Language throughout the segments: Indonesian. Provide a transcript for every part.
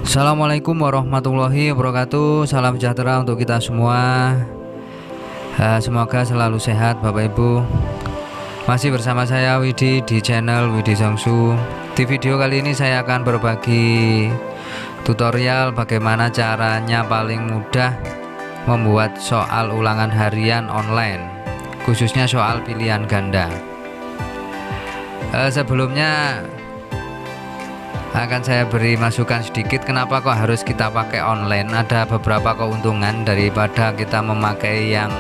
Assalamualaikum warahmatullahi wabarakatuh. Salam sejahtera untuk kita semua. Semoga selalu sehat Bapak Ibu. Masih bersama saya Widi di channel Widi Songsu. Di video kali ini saya akan berbagi tutorial bagaimana caranya paling mudah membuat soal ulangan harian online, khususnya soal pilihan ganda. Sebelumnya akan saya beri masukan sedikit kenapa kok harus kita pakai online. Ada beberapa keuntungan daripada kita memakai yang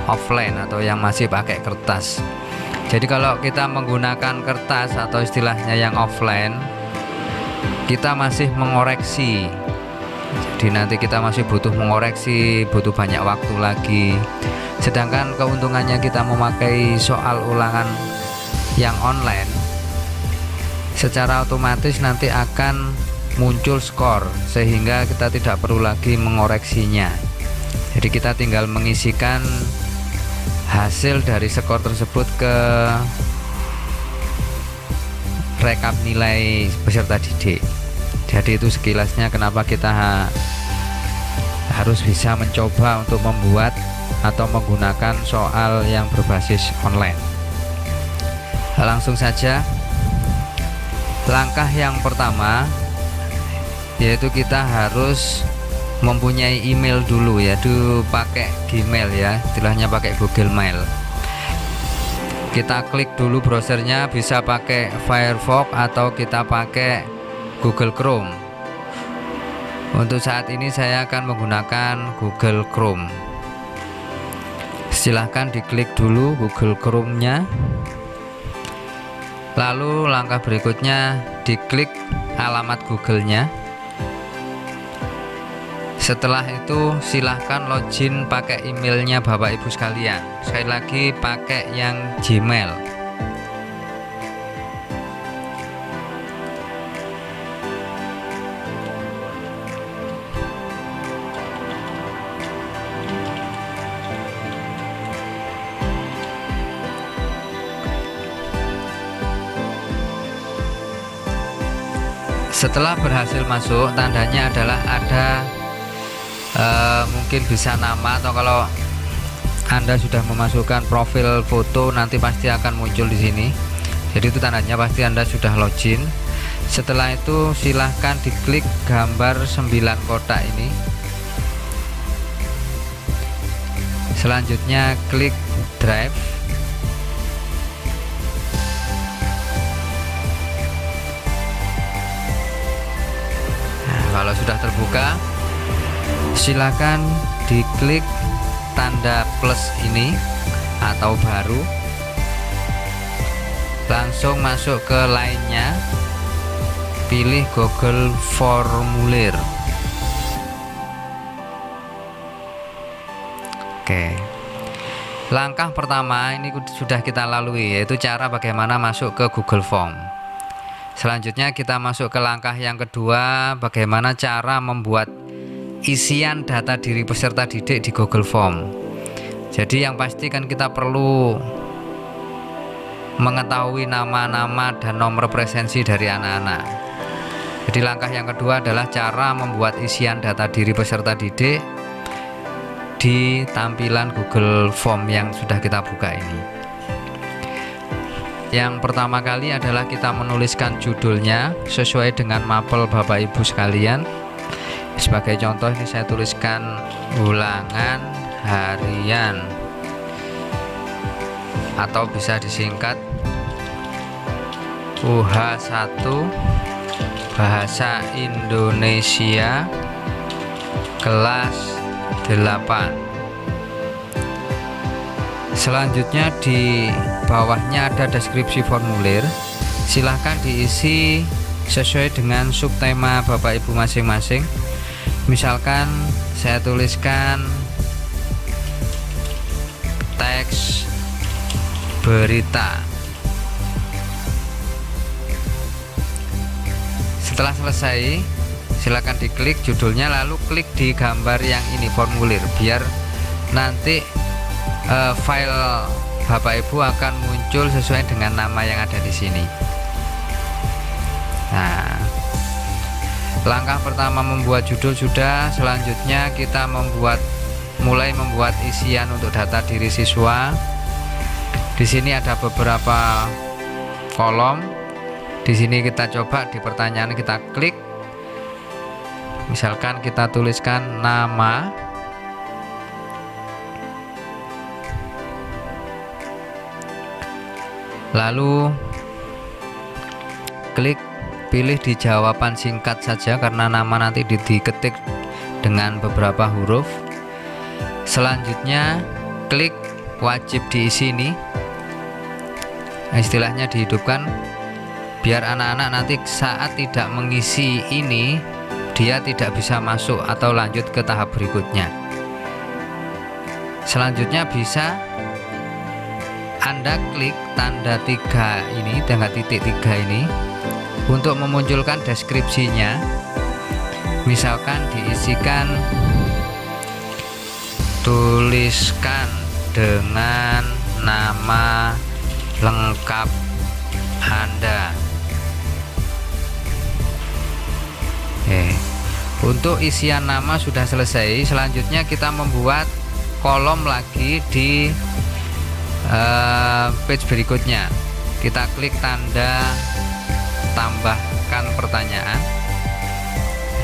offline atau yang masih pakai kertas. Jadi kalau kita menggunakan kertas atau istilahnya yang offline, kita masih mengoreksi. Jadi nanti kita masih butuh mengoreksi, butuh banyak waktu lagi. Sedangkan keuntungannya kita memakai soal ulangan yang online, secara otomatis nanti akan muncul skor sehingga kita tidak perlu lagi mengoreksinya. Jadi kita tinggal mengisikan hasil dari skor tersebut ke rekap nilai peserta didik. Jadi itu sekilasnya kenapa kita harus bisa mencoba untuk membuat atau menggunakan soal yang berbasis online. Langsung saja. Langkah yang pertama yaitu kita harus mempunyai email dulu, yaitu pakai Gmail ya, istilahnya pakai Google Mail. Kita klik dulu browsernya, bisa pakai Firefox atau kita pakai Google Chrome. Untuk saat ini saya akan menggunakan Google Chrome. Silahkan diklik dulu Google Chrome-nya. Lalu langkah berikutnya diklik alamat Google-nya. Setelah itu silahkan login pakai emailnya Bapak Ibu sekalian. Sekali lagi pakai yang Gmail. Setelah berhasil masuk, tandanya adalah ada mungkin bisa nama, atau kalau Anda sudah memasukkan profil foto nanti pasti akan muncul di sini. Jadi itu tandanya pasti Anda sudah login. Setelah itu silahkan diklik gambar 9 kotak ini. Selanjutnya klik Drive. Kalau sudah terbuka, silakan diklik tanda plus ini atau baru, langsung masuk ke lainnya, pilih Google Formulir. Oke, langkah pertama ini sudah kita lalui, yaitu cara bagaimana masuk ke Google Form. Selanjutnya kita masuk ke langkah yang kedua, bagaimana cara membuat isian data diri peserta didik di Google Form. Jadi yang pasti kan kita perlu mengetahui nama-nama dan nomor presensi dari anak-anak. Jadi langkah yang kedua adalah cara membuat isian data diri peserta didik di tampilan Google Form yang sudah kita buka ini. Yang pertama kali adalah kita menuliskan judulnya sesuai dengan mapel Bapak Ibu sekalian. Sebagai contoh ini saya tuliskan ulangan harian, atau bisa disingkat UH1 Bahasa Indonesia kelas 8. Selanjutnya di bawahnya ada deskripsi formulir. Silahkan diisi sesuai dengan subtema Bapak Ibu masing-masing. Misalkan saya tuliskan teks berita. Setelah selesai, silakan diklik judulnya, lalu klik di gambar yang ini formulir, biar nanti file Bapak Ibu akan muncul sesuai dengan nama yang ada di sini. Nah, Langkah pertama membuat judul sudah, selanjutnya kita mulai membuat isian untuk data diri siswa. Di sini ada beberapa kolom. Di sini kita coba di pertanyaan kita klik. Misalkan kita tuliskan nama. Lalu klik pilih di jawaban singkat saja karena nama nanti diketik dengan beberapa huruf. Selanjutnya klik wajib diisi ini, istilahnya dihidupkan biar anak-anak nanti saat tidak mengisi ini dia tidak bisa masuk atau lanjut ke tahap berikutnya. Selanjutnya bisa Anda klik tanda 3 ini, tanda titik 3 ini untuk memunculkan deskripsinya. Misalkan diisikan tuliskan dengan nama lengkap Anda. Untuk isian nama sudah selesai. Selanjutnya kita membuat kolom lagi di page berikutnya. Kita klik tanda tambahkan pertanyaan.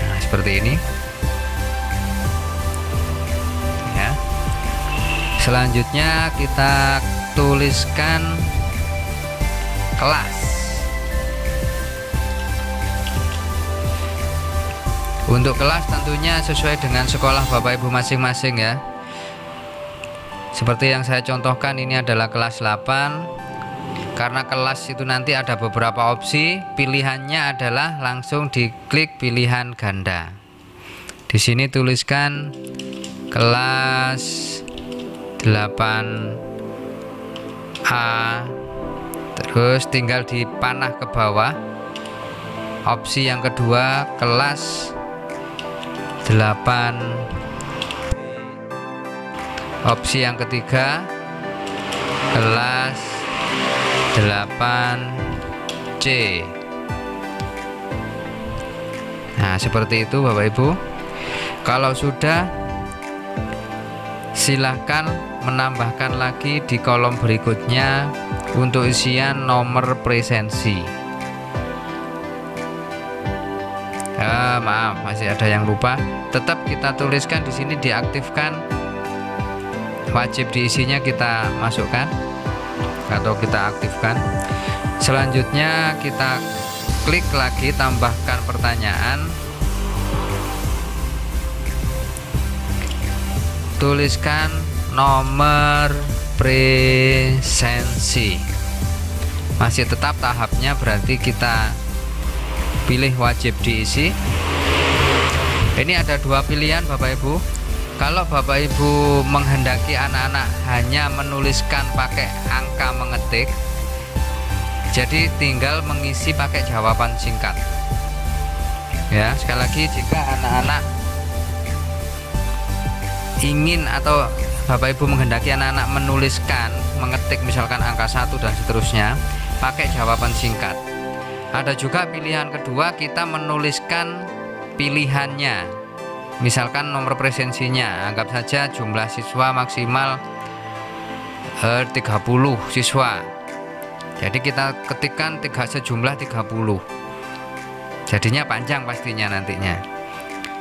Nah, seperti ini ya. Selanjutnya kita tuliskan kelas. Untuk kelas tentunya sesuai dengan sekolah Bapak Ibu masing-masing ya. Seperti yang saya contohkan, ini adalah kelas 8. Karena kelas itu nanti ada beberapa opsi, pilihannya adalah langsung diklik pilihan ganda. Di sini tuliskan kelas 8A, terus tinggal dipanah ke bawah. Opsi yang kedua kelas 8. Opsi yang ketiga kelas 8C. Nah, seperti itu Bapak Ibu. Kalau sudah, silahkan menambahkan lagi di kolom berikutnya untuk isian nomor presensi. Maaf, masih ada yang lupa. Tetap kita tuliskan di sini, diaktifkan. Wajib diisinya kita masukkan atau kita aktifkan. Selanjutnya kita klik lagi tambahkan pertanyaan. Tuliskan nomor presensi. Masih tetap tahapnya, berarti kita pilih wajib diisi. Ini ada dua pilihan Bapak Ibu. Kalau Bapak Ibu menghendaki anak-anak hanya menuliskan pakai angka mengetik, jadi tinggal mengisi pakai jawaban singkat. Ya, sekali lagi, jika anak-anak ingin atau Bapak Ibu menghendaki anak-anak menuliskan, mengetik misalkan angka 1 dan seterusnya, pakai jawaban singkat. Ada juga pilihan kedua, kita menuliskan pilihannya. Misalkan nomor presensinya, anggap saja jumlah siswa maksimal 30 siswa. Jadi kita ketikkan sejumlah 30. Jadinya panjang pastinya nantinya.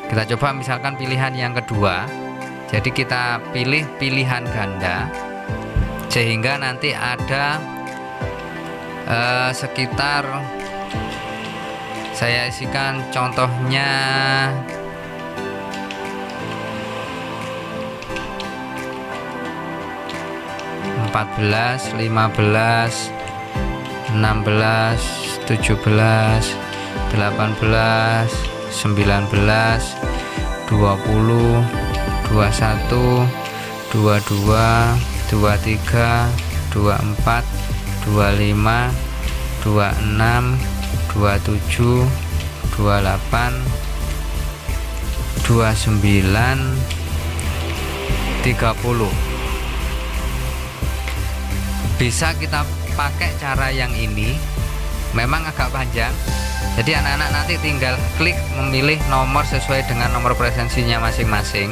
Kita coba misalkan pilihan yang kedua. Jadi kita pilih pilihan ganda, sehingga nanti ada sekitar, saya isikan contohnya 14, 15, 16, 17, 18, 19, 20, 21, 22, 23, 24, 25, 26, 27, 28, 29, 30. Bisa kita pakai cara yang ini, memang agak panjang, Jadi anak-anak nanti tinggal klik memilih nomor sesuai dengan nomor presensinya masing-masing.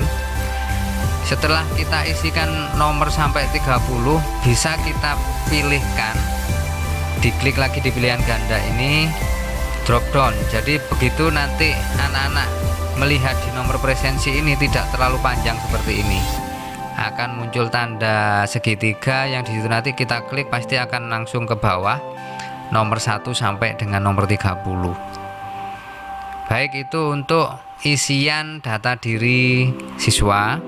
Setelah kita isikan nomor sampai 30, bisa kita pilihkan, diklik lagi di pilihan ganda ini, drop down. Jadi begitu nanti anak-anak melihat di nomor presensi ini tidak terlalu panjang seperti ini, akan muncul tanda segitiga yang disitu nanti kita klik pasti akan langsung ke bawah nomor 1 sampai dengan nomor 30. Baik, itu untuk isian data diri siswa.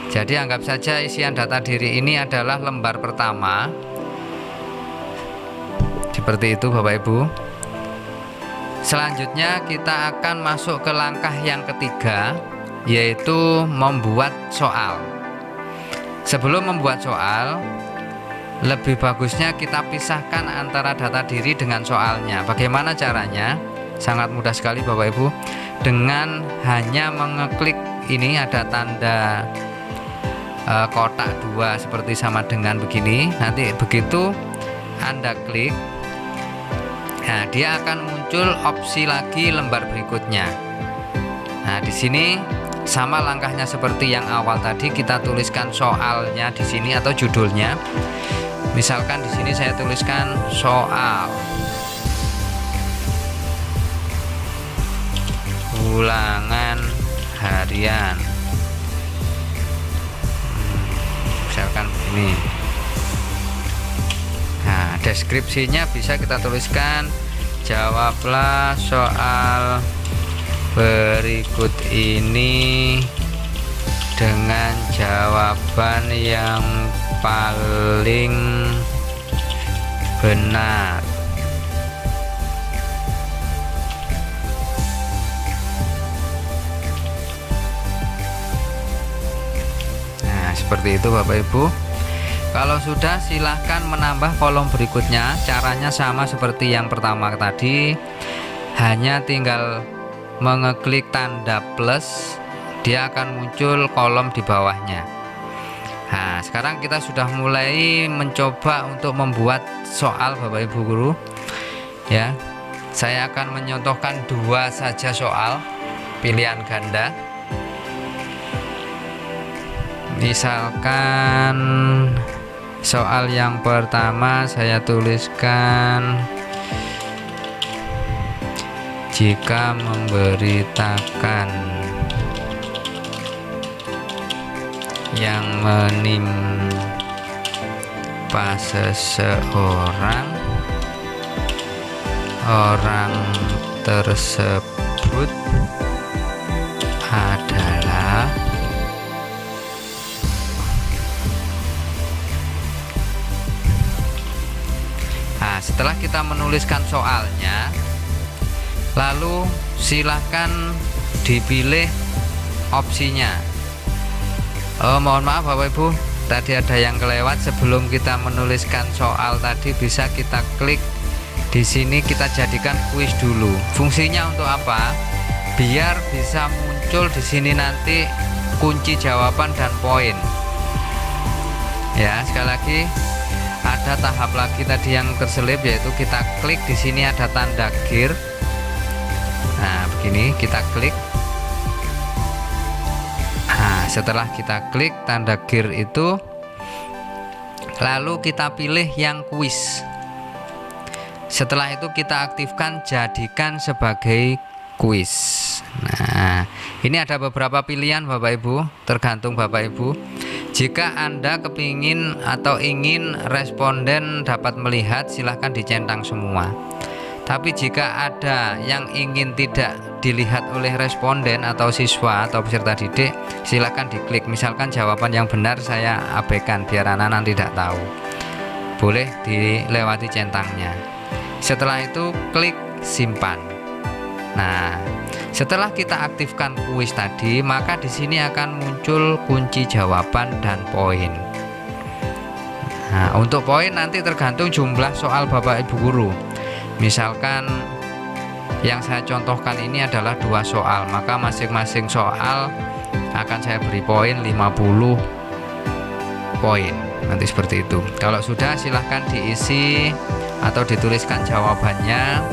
Jadi anggap saja isian data diri ini adalah lembar pertama. Seperti itu Bapak Ibu. Selanjutnya kita akan masuk ke langkah yang ketiga, yaitu membuat soal. Sebelum membuat soal, lebih bagusnya kita pisahkan antara data diri dengan soalnya. Bagaimana caranya? Sangat mudah sekali Bapak Ibu. Dengan hanya mengeklik ini, ada tanda kotak 2 seperti sama dengan begini. Nanti begitu Anda klik, nah dia akan muncul opsi lagi lembar berikutnya. Nah di sini sama langkahnya seperti yang awal tadi, kita tuliskan soalnya di sini atau judulnya. Misalkan di sini saya tuliskan soal ulangan harian. Misalkan ini. Nah, deskripsinya bisa kita tuliskan, jawablah soal berikut ini dengan jawaban yang paling benar. Nah, seperti itu Bapak Ibu. Kalau sudah, silahkan menambah kolom berikutnya. Caranya sama seperti yang pertama tadi, hanya tinggal mengeklik tanda plus, dia akan muncul kolom di bawahnya. Nah, sekarang kita sudah mulai mencoba untuk membuat soal Bapak Ibu guru. Ya, saya akan menyontohkan 2 saja soal pilihan ganda. Misalkan soal yang pertama saya tuliskan, jika memberitakan yang menimpa seseorang, orang tersebut adalah setelah kita menuliskan soalnya, lalu silahkan dipilih opsinya. Mohon maaf Bapak Ibu, tadi ada yang kelewat. Sebelum kita menuliskan soal tadi, bisa kita klik di sini, kita jadikan kuis dulu. Fungsinya untuk apa? Biar bisa muncul di sini nanti kunci jawaban dan poin. Ya, sekali lagi ada tahap lagi tadi yang terselip, yaitu kita klik di sini ada tanda gear. Nah, begini kita klik. Nah, setelah kita klik tanda gear itu, lalu kita pilih yang kuis. Setelah itu kita aktifkan, jadikan sebagai kuis. Nah, ini ada beberapa pilihan Bapak Ibu, tergantung Bapak Ibu. Jika Anda kepingin atau ingin responden dapat melihat, silahkan dicentang semua. Tapi jika ada yang ingin tidak dilihat oleh responden atau siswa atau peserta didik, silahkan diklik. Misalkan jawaban yang benar saya abaikan biar anak-anak tidak tahu. Boleh dilewati centangnya. Setelah itu klik simpan. Nah, setelah kita aktifkan kuis tadi, maka di sini akan muncul kunci jawaban dan poin. Nah, untuk poin nanti tergantung jumlah soal Bapak Ibu guru. Misalkan yang saya contohkan ini adalah 2 soal, maka masing-masing soal akan saya beri poin 50 poin. Nanti seperti itu. Kalau sudah, silahkan diisi atau dituliskan jawabannya.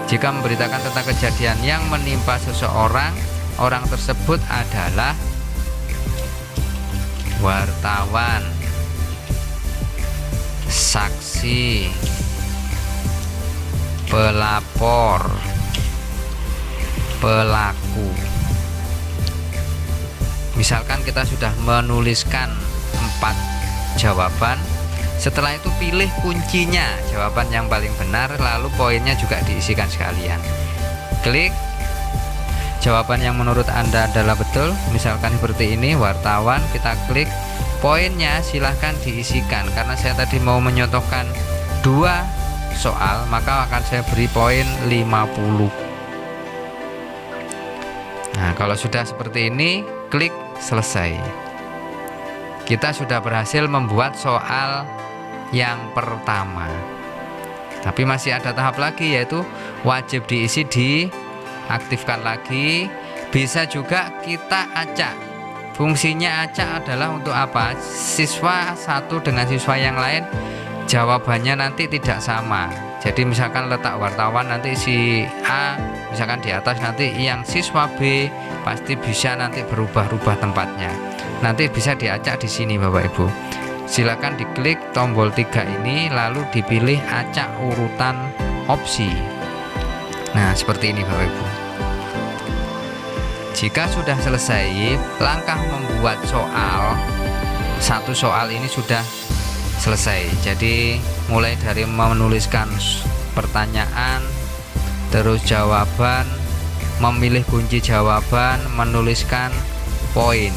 Jika memberitakan tentang kejadian yang menimpa seseorang, orang tersebut adalah wartawan, saksi, pelapor, pelaku. Misalkan kita sudah menuliskan 4 jawaban, setelah itu pilih kuncinya, jawaban yang paling benar, lalu poinnya juga diisikan sekalian. Klik jawaban yang menurut Anda adalah betul, misalkan seperti ini, wartawan, kita klik. Poinnya silahkan diisikan. Karena saya tadi mau menyontohkan 2 soal, maka akan saya beri poin 50. Nah, kalau sudah seperti ini, klik selesai. Kita sudah berhasil membuat soal yang pertama. Tapi masih ada tahap lagi, yaitu wajib diisi, diaktifkan lagi. Bisa juga kita acak. Fungsinya acak adalah untuk apa? Siswa satu dengan siswa yang lain jawabannya nanti tidak sama. Jadi misalkan letak wartawan nanti si A misalkan di atas, nanti yang siswa B pasti bisa nanti berubah-ubah tempatnya. Nanti bisa diacak di sini Bapak Ibu. Silakan diklik tombol 3 ini, lalu dipilih acak urutan opsi. Nah, seperti ini Bapak Ibu. Jika sudah selesai, langkah membuat soal, 1 soal ini sudah selesai. Jadi mulai dari menuliskan pertanyaan, terus jawaban, memilih kunci jawaban, menuliskan poin.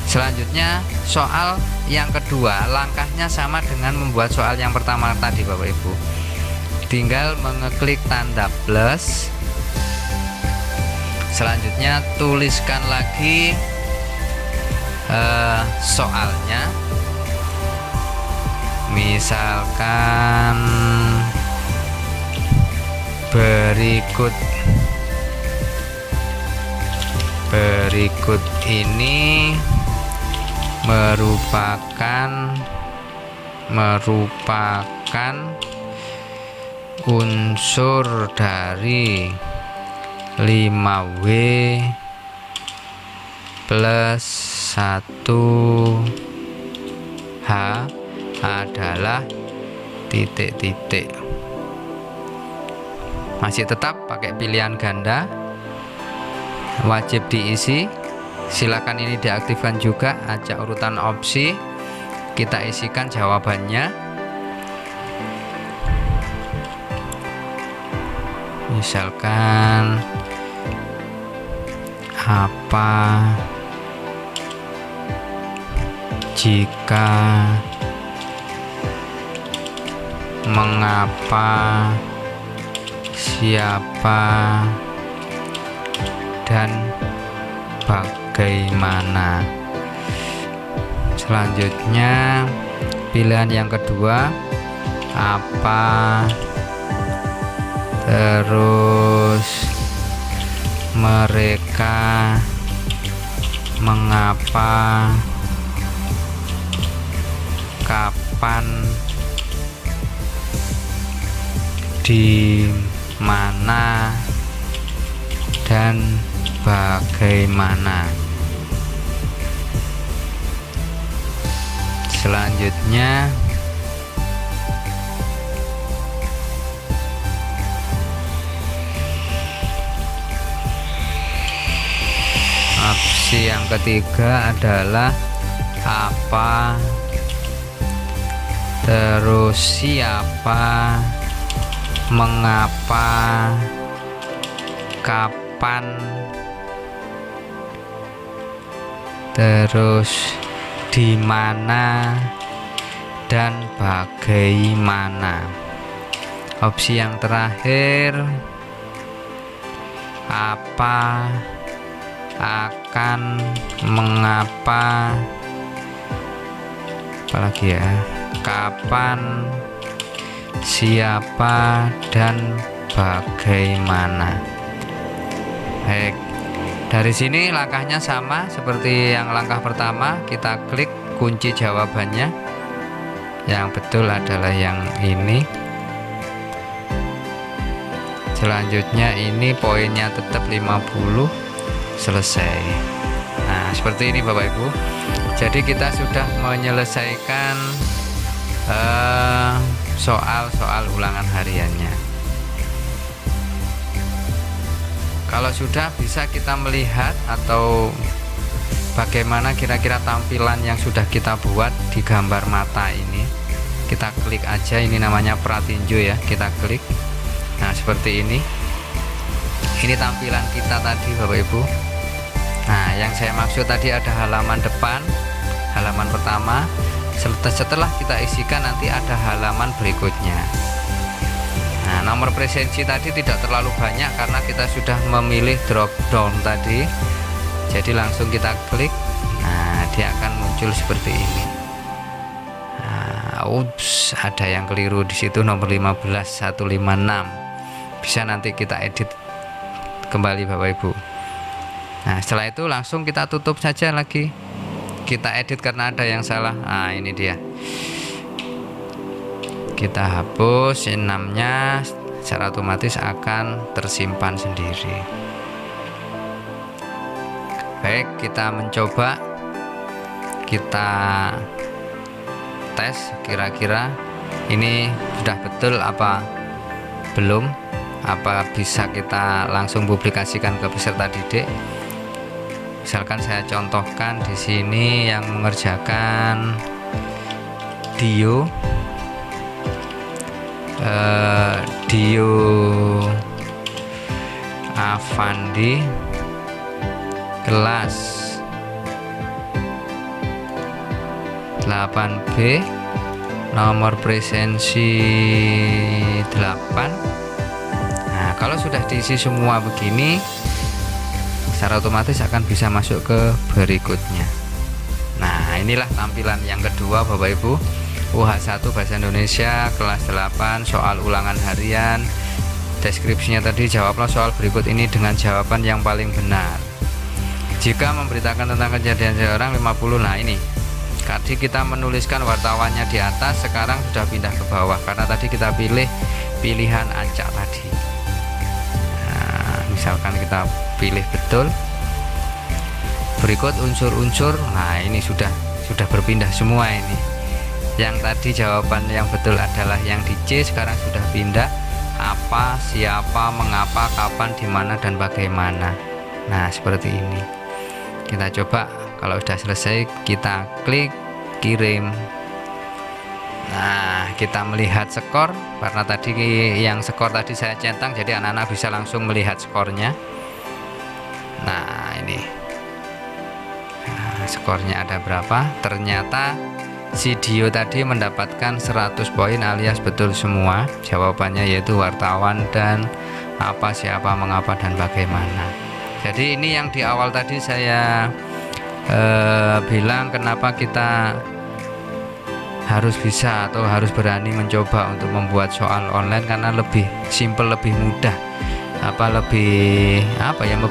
Selanjutnya soal yang kedua, langkahnya sama dengan membuat soal yang pertama tadi Bapak Ibu. Tinggal mengeklik tanda plus. Selanjutnya tuliskan lagi soalnya. Misalkan berikut ini merupakan unsur dari 5W plus 1H adalah titik-titik. Masih tetap pakai pilihan ganda, wajib diisi. Silakan ini diaktifkan juga, acak urutan opsi. Kita isikan jawabannya. Misalkan apa jika, mengapa, siapa, dan bagaimana. Selanjutnya pilihan yang kedua, apa, terus mereka, mengapa, kapan, di mana, dan bagaimana. Selanjutnya opsi yang ketiga adalah apa, terus siapa, mengapa, kapan, terus di mana, dan bagaimana. Opsi yang terakhir, apa, akan, mengapa, apalagi ya, kapan, siapa, dan bagaimana. Baik, dari sini langkahnya sama seperti yang langkah pertama. Kita klik kunci jawabannya. Yang betul adalah yang ini. Selanjutnya ini poinnya tetap 50, selesai. Nah, seperti ini Bapak Ibu. Jadi kita sudah menyelesaikan soal-soal ulangan hariannya. Kalau sudah, bisa kita melihat atau bagaimana kira-kira tampilan yang sudah kita buat di gambar mata ini. Kita klik aja, ini namanya pratinjo ya, kita klik. Nah, seperti ini. Ini tampilan kita tadi Bapak Ibu. Nah, yang saya maksud tadi ada halaman depan, halaman pertama. Setelah kita isikan nanti ada halaman berikutnya. Nah, nomor presensi tadi tidak terlalu banyak karena kita sudah memilih drop down tadi. Jadi langsung kita klik. Nah, dia akan muncul seperti ini. Nah, ups, ada yang keliru di situ, nomor 15156. Bisa nanti kita edit kembali Bapak Ibu. Nah, setelah itu langsung kita tutup saja lagi. Kita edit karena ada yang salah. Nah, ini dia. Kita hapus 6-nya, secara otomatis akan tersimpan sendiri. Baik, kita mencoba. Kita tes kira-kira ini sudah betul apa belum, apa bisa kita langsung publikasikan ke peserta didik. Misalkan saya contohkan di sini yang mengerjakan Dio Avandi kelas 8B, nomor presensi 8. Nah, kalau sudah diisi semua begini, secara otomatis akan bisa masuk ke berikutnya. Nah, inilah tampilan yang kedua Bapak Ibu. UH1 Bahasa Indonesia kelas 8, soal ulangan harian. Deskripsinya tadi, jawablah soal berikut ini dengan jawaban yang paling benar. Jika memberitakan tentang kejadian seseorang 50. Nah, ini tadi kita menuliskan wartawannya di atas, sekarang sudah pindah ke bawah karena tadi kita pilih pilihan acak tadi. Nah, misalkan kita pilih betul, berikut unsur-unsur. Nah, ini sudah berpindah semua ini. Yang tadi jawaban yang betul adalah yang di C, sekarang sudah pindah apa, siapa, mengapa, kapan, di mana, dan bagaimana. Nah, seperti ini. Kita coba. Kalau sudah selesai, kita klik kirim. Nah, kita melihat skor karena tadi yang skor tadi saya centang, jadi anak-anak bisa langsung melihat skornya. Nah, ini. Nah, skornya ada berapa? Ternyata si Dio tadi mendapatkan 100 poin alias betul semua jawabannya, yaitu wartawan dan apa, siapa, mengapa, dan bagaimana. Jadi ini yang di awal tadi saya bilang kenapa kita harus bisa atau harus berani mencoba untuk membuat soal online, karena lebih simple, lebih mudah,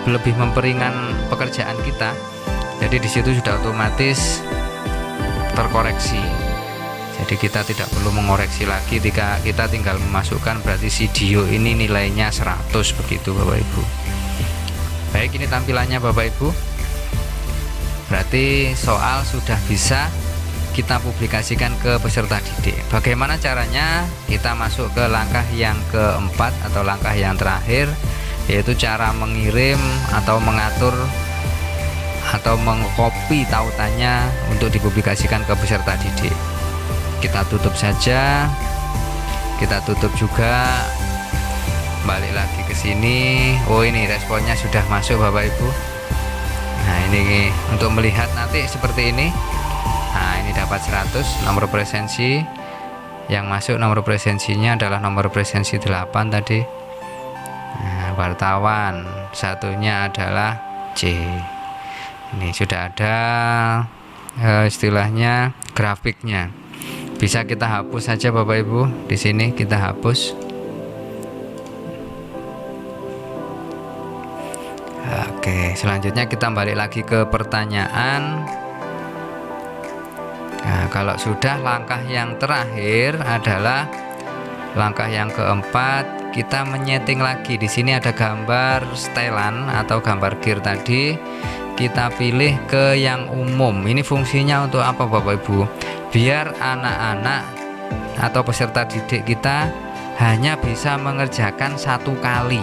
lebih memperingan pekerjaan kita. Jadi di situ sudah otomatis terkoreksi. Jadi kita tidak perlu mengoreksi lagi, ketika kita tinggal memasukkan berarti si Dio ini nilainya 100 begitu Bapak Ibu. Baik, ini tampilannya Bapak Ibu. Berarti soal sudah bisa kita publikasikan ke peserta didik. Bagaimana caranya? Kita masuk ke langkah yang keempat atau langkah yang terakhir, yaitu cara mengirim atau mengatur atau mengcopy tautannya untuk dipublikasikan ke peserta didik. Kita tutup saja, kita tutup juga, balik lagi ke sini. Oh, ini responnya sudah masuk Bapak Ibu. Nah, ini untuk melihat nanti seperti ini. Nah, ini dapat 100 nomor presensi. Yang masuk nomor presensinya adalah nomor presensi 8 tadi. Nah, wartawan satunya adalah C. Ini sudah ada istilahnya grafiknya. Bisa kita hapus saja Bapak Ibu. Di sini kita hapus. Oke, selanjutnya kita balik lagi ke pertanyaan. Nah, kalau sudah, langkah yang terakhir adalah langkah yang keempat, kita menyeting lagi. Di sini ada gambar setelan atau gambar gear tadi, kita pilih ke yang umum. Ini fungsinya untuk apa Bapak Ibu? Biar anak-anak atau peserta didik kita hanya bisa mengerjakan satu kali.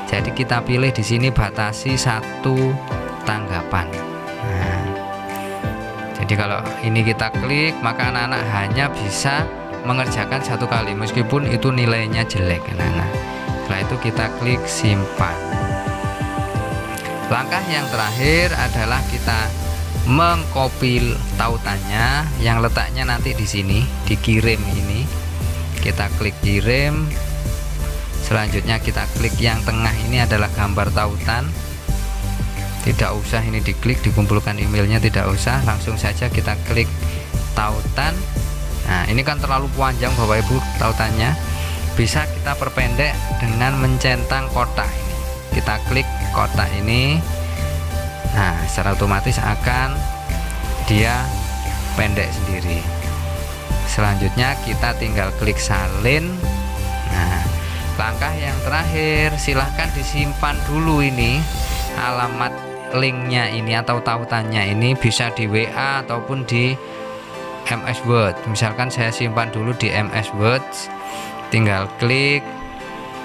Jadi kita pilih di sini batasi satu tanggapan. Nah, jadi kalau ini kita klik, maka anak-anak hanya bisa mengerjakan satu kali meskipun itu nilainya jelek. Nah, setelah itu kita klik simpan. Langkah yang terakhir adalah kita mengcopy tautannya yang letaknya nanti di sini, dikirim ini. Kita klik kirim. Selanjutnya kita klik yang tengah, ini adalah gambar tautan. Tidak usah ini diklik, dikumpulkan emailnya, tidak usah, langsung saja kita klik tautan. Nah, ini kan terlalu panjang Bapak Ibu tautannya. Bisa kita perpendek dengan mencentang kotak ini. Kita klik kotak ini. Nah, secara otomatis akan dia pendek sendiri. Selanjutnya kita tinggal klik salin. Nah, langkah yang terakhir, silahkan disimpan dulu ini alamat linknya ini atau tautannya ini, bisa di WA ataupun di MS Word. Misalkan saya simpan dulu di MS Word, tinggal klik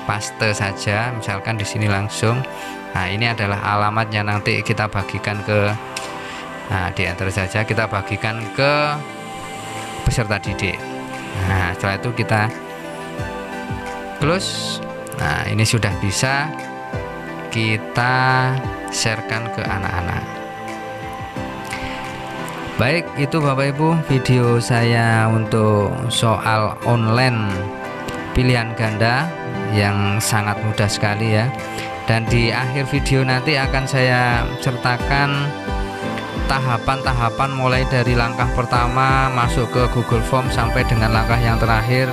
paste saja, misalkan di sini langsung. Nah, ini adalah alamatnya, nanti kita bagikan ke, nah di enter saja, kita bagikan ke peserta didik. Nah, setelah itu kita close. Nah, ini sudah bisa kita sharekan ke anak-anak. Baik, itu Bapak Ibu video saya untuk soal online pilihan ganda yang sangat mudah sekali ya. Dan di akhir video nanti akan saya sertakan tahapan-tahapan mulai dari langkah pertama masuk ke Google Form sampai dengan langkah yang terakhir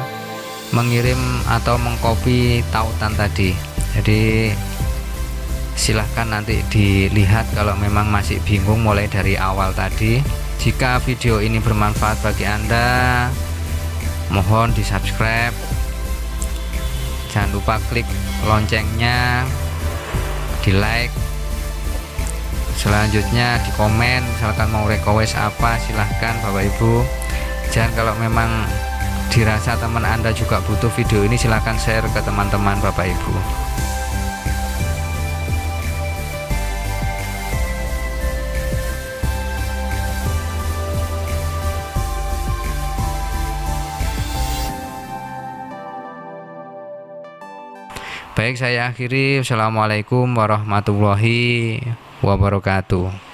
mengirim atau mengcopy tautan tadi. Jadi silahkan nanti dilihat kalau memang masih bingung mulai dari awal tadi. Jika video ini bermanfaat bagi Anda, mohon di subscribe, jangan lupa klik loncengnya, di like, selanjutnya di komen, misalkan mau request apa silahkan Bapak Ibu. Dan kalau memang dirasa teman Anda juga butuh video ini, silahkan share ke teman-teman Bapak Ibu. Baik, saya akhiri. Wassalamualaikum warahmatullahi wabarakatuh.